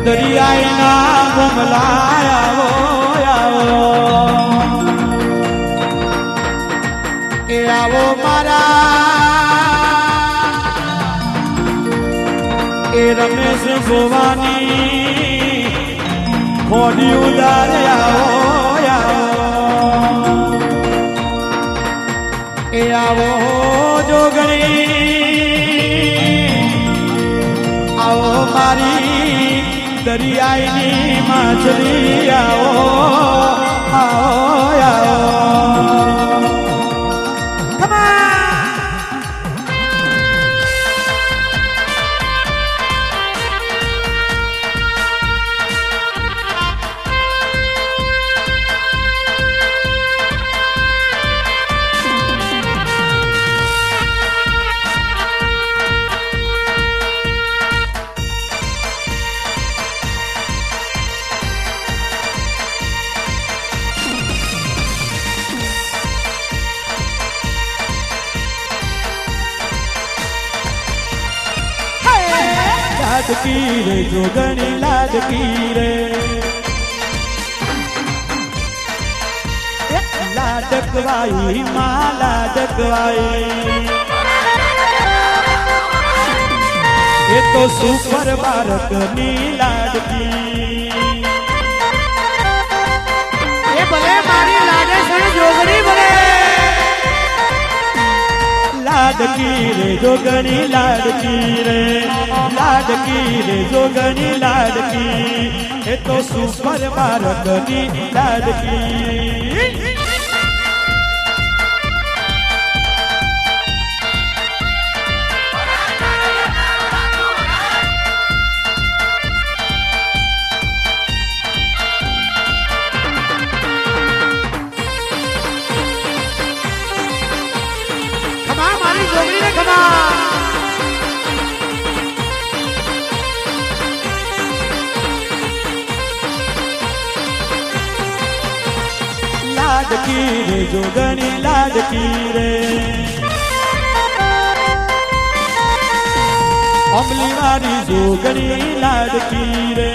દરિયાના ગુમલાયા કે આવો મારા એ રમેશ ભવાની ખોડી ઉદારે એ આવો જોગણી આવો મારી દરિયાની માછલી આવો લાડકી રે જોગણી લાડકી રે લાડકવાઈ માં લાડકવાઈ એ તો સુપર બાળકની લાડકી એ ભલે મારી લાડે છે જોગણી ભલે લાડકી રે જોગણી લાડકી રે લાડકી રે જોગણી લાડકી એ તો સુપર બાળકની લાડકી લાડકી રે જોગણી લાડકી રે અમલી વારી જોગણી લાડકી રે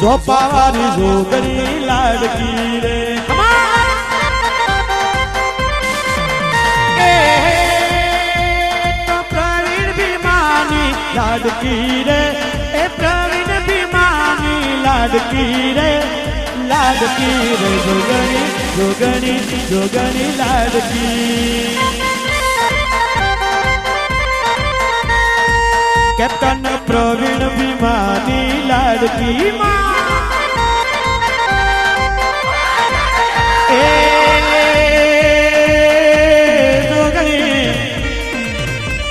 ઝોપા વારી જોગણી લાડકી રે પ્રવીણ ભીમાની લાડકી રે એ પ્રવીણ ભીમાની લાડકી રે જોગણી જોગણી જોગણી લાડકી કેપ્ટન પ્રવીણ ભીમાની લાડકી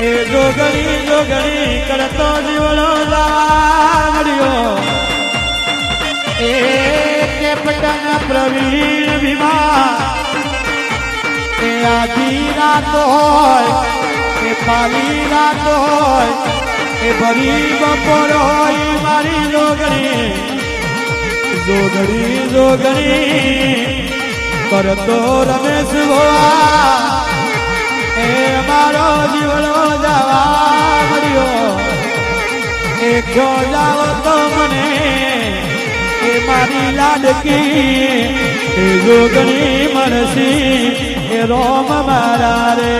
એ જોગણી જોગણી કરતો જીવનો લાવડ્યો એ કેપ્ટન પ્રવીણ ભીમા એ આધી રાત હોય એ પાલી રાત હોય એ ભરી બપોર હોય મારી જોગણી જોગણી જોગણી કરતો રમેશ ભોવા એ મારો જીવનો જવા મળ્યો એ જો જાવ તો મને એ મારી લાડકી એ જોગણી મળશી એ રોમ મારા રે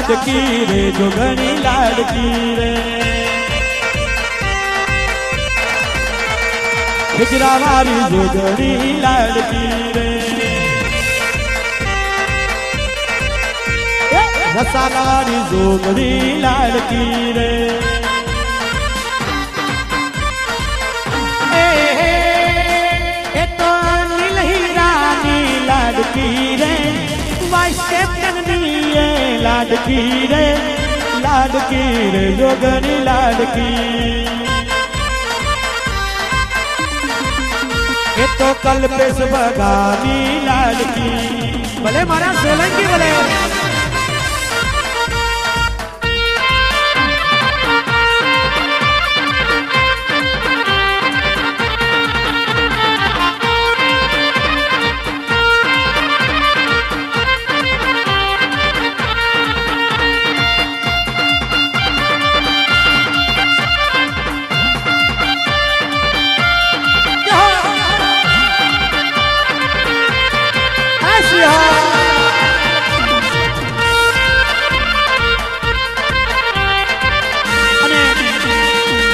લાડકી રે જોગણી લાડકી રે હિજરા વારી જોગણી લાડકી રે રસાલારી જોગણી લાડકી રે એ તો નીલહીરાની લાડકી રે વાઇસેપની લાડકી રે જોગણી લાડકી એ તો કલ્પેશ બગાની લાડકી ભલે મારા સોલંકી ભલે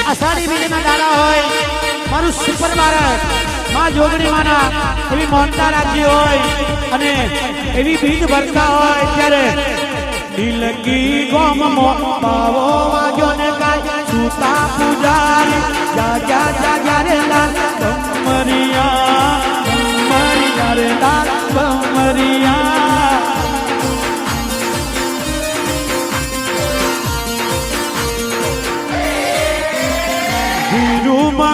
અષાઢી બીજના દાડા હોય મારું સુપર બાળક માં જોગણી માના એવી મોનતા રાખી હોય અને એવી બીજ ભરતા હોય ત્યારે દિલકી ગોમ પાવો વાગ્યો ને કાય સુતા પૂજારી જા રે લાલ બમરિયા રે લાલ બમરિયા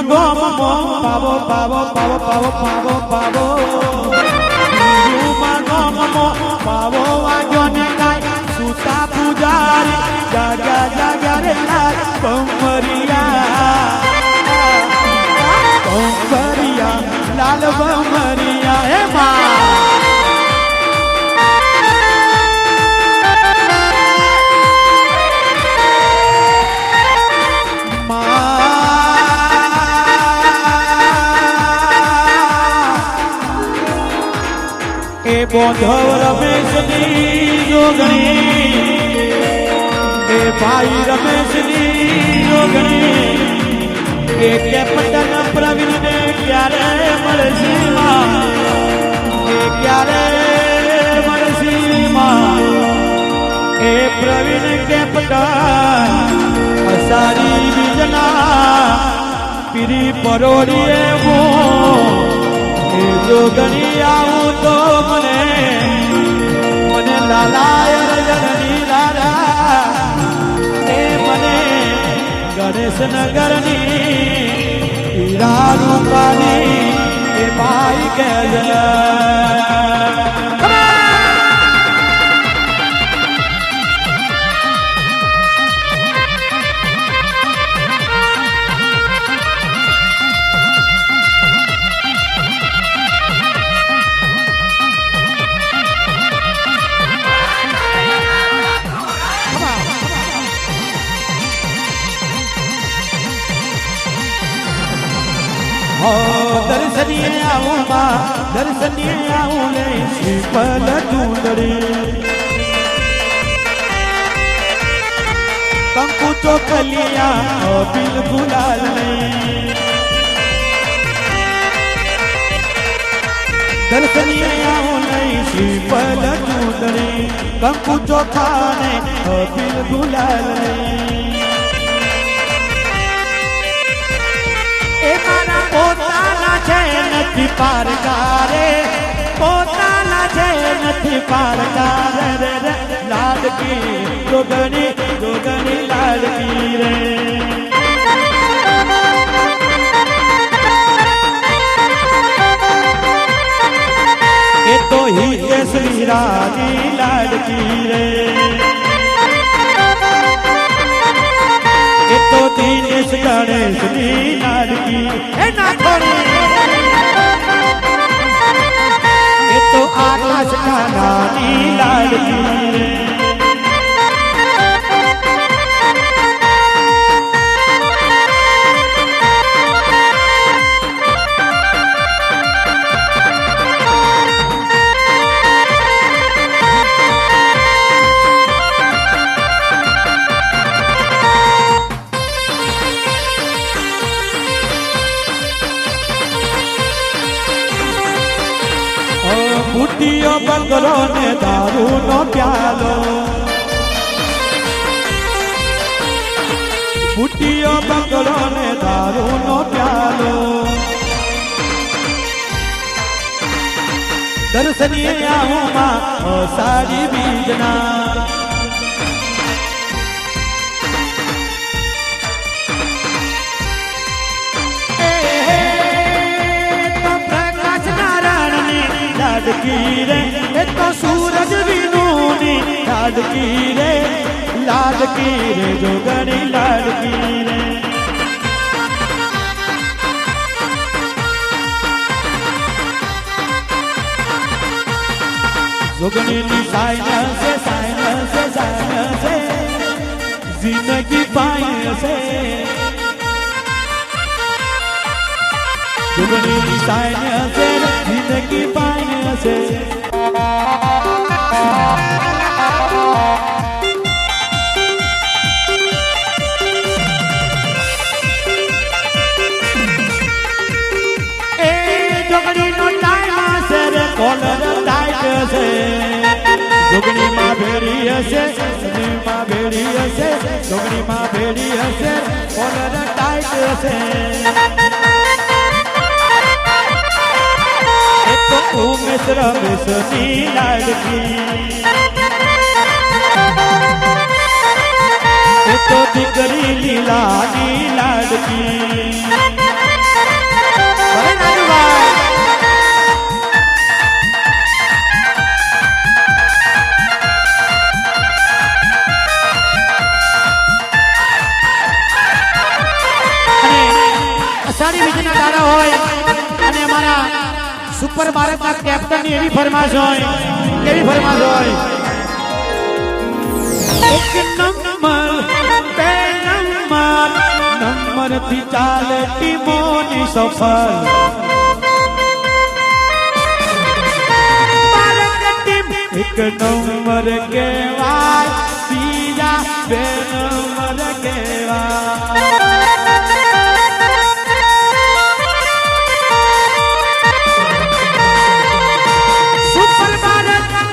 ગોમ પાવો પાવો પાવો પાવો પાવો પાવો ગોમ પાવો વાગ્યો ને કાય સુતા પૂજારી જા રે લાલ બમરિયા લાલ બમરિયા હે બોધવ રમેશની જોગણી એ ભાઈ રમેશની જોગણી એ કેપ્ટન પ્રવીણને ક્યારે મળશે એ ક્યારે મળશે એ પ્રવીણ કેપ્ટન અષાઢી બીજના પીરી પરોડીએ એ જોગણી આવું તો મને લાલાય રજની લાલા એ મને ગણેશ નગરની હીરા રૂપાની એ ભાઈ કે દર્શનીય આવું દર્શનીય આવું લે શ્રીફળ ચૂંદડી કંકુ ચોકલિયા બિલ ગુલાલ ને દર્શનીય આવું લે શ્રીફળ ચૂંદડી કંકુ ચોખા ને બિલ ગુલાલ ને પોતાના છે નથી પારકારે પોતાના છે નથી પારકારે રે લાડકી જોગણી લાડકી રે એ તો હિતેશ વીરાની લાડકી રે એ તો દિનેશ ગણેશની લાડકી એ ના છોડી એ તો આકાશ કાનાની લાડકી બુટીઓ બગરો ને દારૂ નો પ્યાલો ફૂટ્યો બંગલો ને દારૂનો પ્યાલો દર્શનીય આવું માં અષાઢી બીજના लाडकी रे ए तो सूरज विनूनी लाडकी रे जोगणी लाडकी रे जोगणी नी साइन से जिंदगी पाए से जोगणी नी साइन से जिंदगी पाए से કોલર ટાઈટ છે જોગણી માં ભેડી હશે જોગણી માં ભેડી હશે કોલર ટાઈટ હશે એ તો ઉમેશ રમેશની લાડકી એ તો દીકરી લીલાની લાડકી અષાઢી બીજના દાડા હોય અને અમારા સુપર ભારતના કેપ્ટનની એવી ફરમાશ હોય એક નંબર બે નંબર થી ચાલે ટીમોની સફર ભારત ટીમ એક નંબર કહેવાય બીજા બે નંબર કહેવાય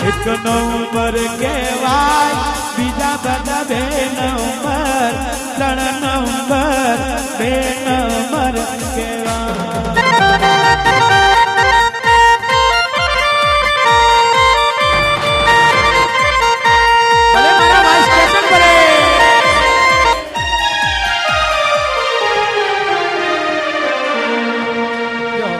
એક નંબર કહેવાય બીજા બધા બે નંબર 3 નંબર 2 નંબર